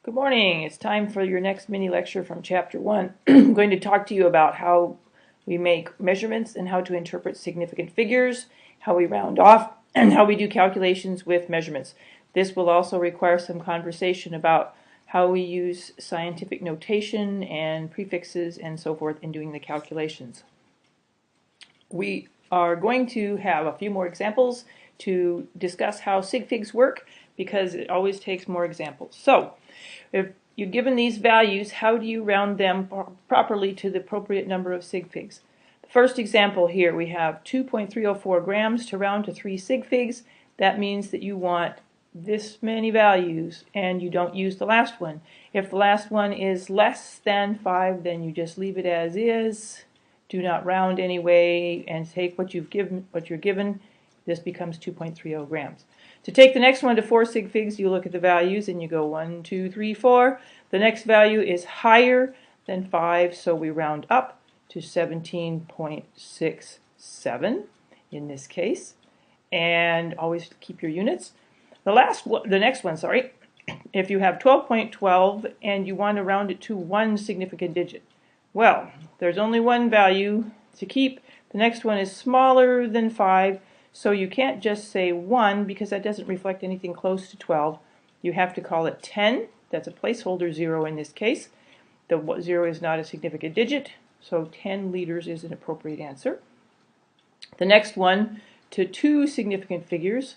Good morning. It's time for your next mini lecture from Chapter 1. I'm going to talk to you about how we make measurements and how to interpret significant figures, how we round off, and how we do calculations with measurements. This will also require some conversation about how we use scientific notation and prefixes and so forth in doing the calculations. We are going to have a few more examples to discuss how sig figs work, because it always takes more examples. So, if you're given these values, how do you round them properly to the appropriate number of sig figs? The first example here, we have 2.304 grams to round to 3 sig figs. That means that you want this many values and you don't use the last one. If the last one is less than 5, then you just leave it as is. Do not round anyway and take what you're given. This becomes 2.30 grams. To take the next one to 4 sig figs, you look at the values and you go 1, 2, 3, 4. The next value is higher than 5, so we round up to 17.67 in this case. And always keep your units. The next one, if you have 12.12 and you want to round it to one significant digit, well, there's only one value to keep. The next one is smaller than 5. So you can't just say 1 because that doesn't reflect anything close to 12. You have to call it 10. That's a placeholder 0 in this case. The 0 is not a significant digit, so 10 liters is an appropriate answer. The next one, to 2 significant figures,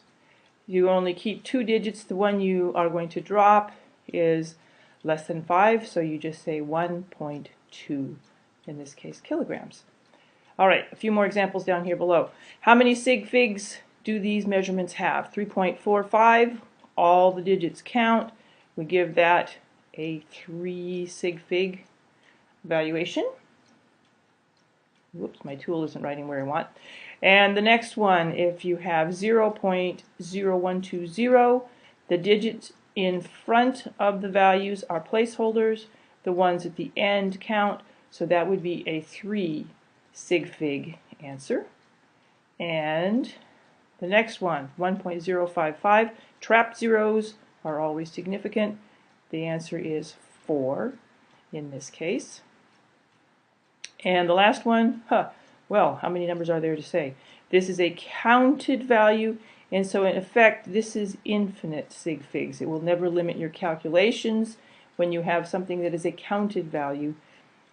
you only keep 2 digits. The one you are going to drop is less than 5, so you just say 1.2, in this case kilograms. All right, a few more examples down here below. How many sig figs do these measurements have? 3.45, all the digits count. We give that a 3 sig fig valuation. Whoops, my tool isn't writing where I want. And the next one, if you have 0.0120, the digits in front of the values are placeholders. The ones at the end count, so that would be a 3 sig fig answer. And the next one, 1.055, trapped zeros are always significant. The answer is 4 in this case. And the last one, well, how many numbers are there to say? This is a counted value, and so in effect this is infinite sig figs. It will never limit your calculations when you have something that is a counted value.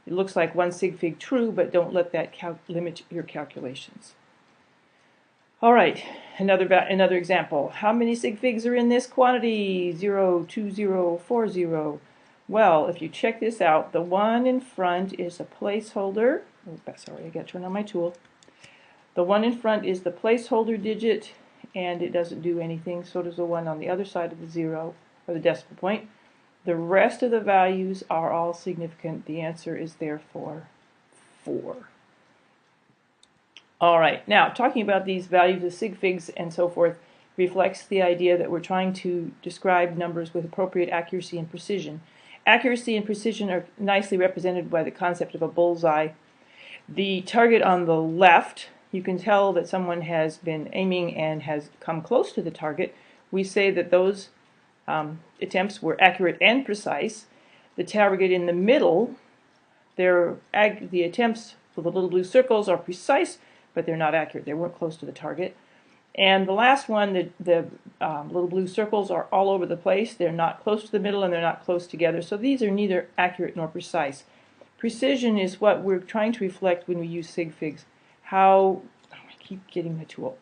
It looks like 1 sig fig true, but don't let that limit your calculations. All right, another example. How many sig figs are in this quantity? 0.2040. Well, if you check this out, the one in front is a placeholder. Oh, sorry, I got to turn on my tool. The one in front is the placeholder digit, and it doesn't do anything. So does the one on the other side of the 0, or the decimal point. The rest of the values are all significant. The answer is therefore 4. All right, now talking about these values of sig figs and so forth reflects the idea that we're trying to describe numbers with appropriate accuracy and precision. Accuracy and precision are nicely represented by the concept of a bullseye. The target on the left, you can tell that someone has been aiming and has come close to the target. We say that those attempts were accurate and precise. The target in the middle, the attempts with the little blue circles are precise, but they're not accurate. They weren't close to the target. And the last one, the little blue circles are all over the place. They're not close to the middle and they're not close together. So these are neither accurate nor precise. Precision is what we're trying to reflect when we use sig figs. I keep getting my tool.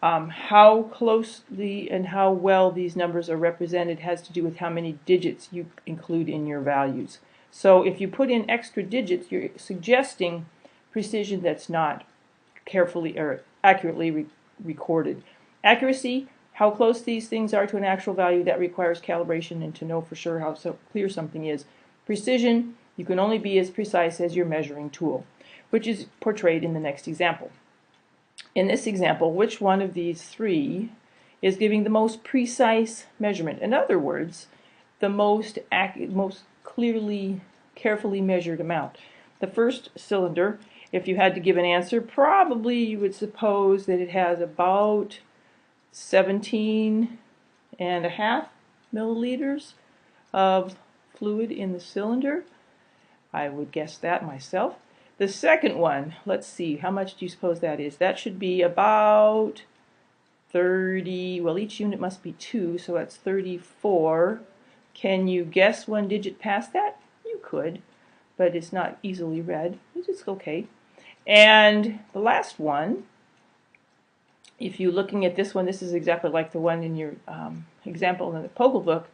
How closely and how well these numbers are represented has to do with how many digits you include in your values. So if you put in extra digits, you're suggesting precision that's not carefully or accurately recorded. Accuracy, how close these things are to an actual value, that requires calibration and to know for sure how clear something is. Precision, you can only be as precise as your measuring tool, which is portrayed in the next example. In this example, which one of these 3 is giving the most precise measurement? In other words, the most clearly, carefully measured amount. The first cylinder, if you had to give an answer, probably you would suppose that it has about 17.5 milliliters of fluid in the cylinder. I would guess that myself. The second one, let's see, how much do you suppose that is? That should be about 30, well, each unit must be 2, so that's 34. Can you guess one digit past that? You could, but it's not easily read. It's okay. And the last one, if you're looking at this one, this is exactly like the one in your example in the Pogel book.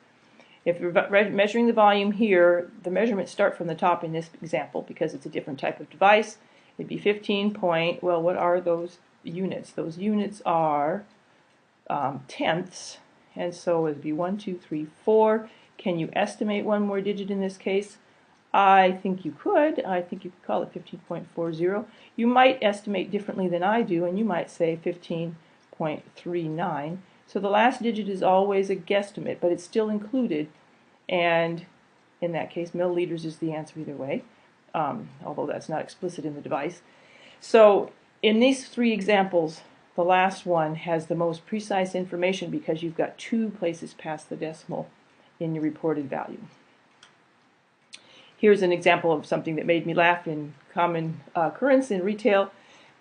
If you're measuring the volume here, the measurements start from the top in this example because it's a different type of device. It'd be 15 point, well, what are those units? Those units are tenths, and so it'd be 1, 2, 3, 4. Can you estimate one more digit in this case? I think you could. I think you could call it 15.40. You might estimate differently than I do, and you might say 15.39. So the last digit is always a guesstimate, but it's still included, and in that case, milliliters is the answer either way, although that's not explicit in the device. So in these three examples, the last one has the most precise information because you've got 2 places past the decimal in your reported value. Here's an example of something that made me laugh in common occurrence in retail.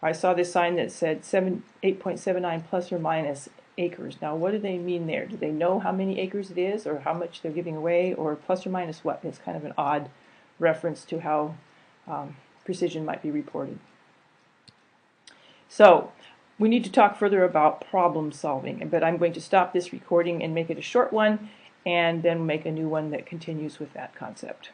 I saw this sign that said 8.79 plus or minus acres. Now, what do they mean there? Do they know how many acres it is, or how much they're giving away, or plus or minus what? It's kind of an odd reference to how precision might be reported. So, we need to talk further about problem solving, but I'm going to stop this recording and make it a short one, and then make a new one that continues with that concept.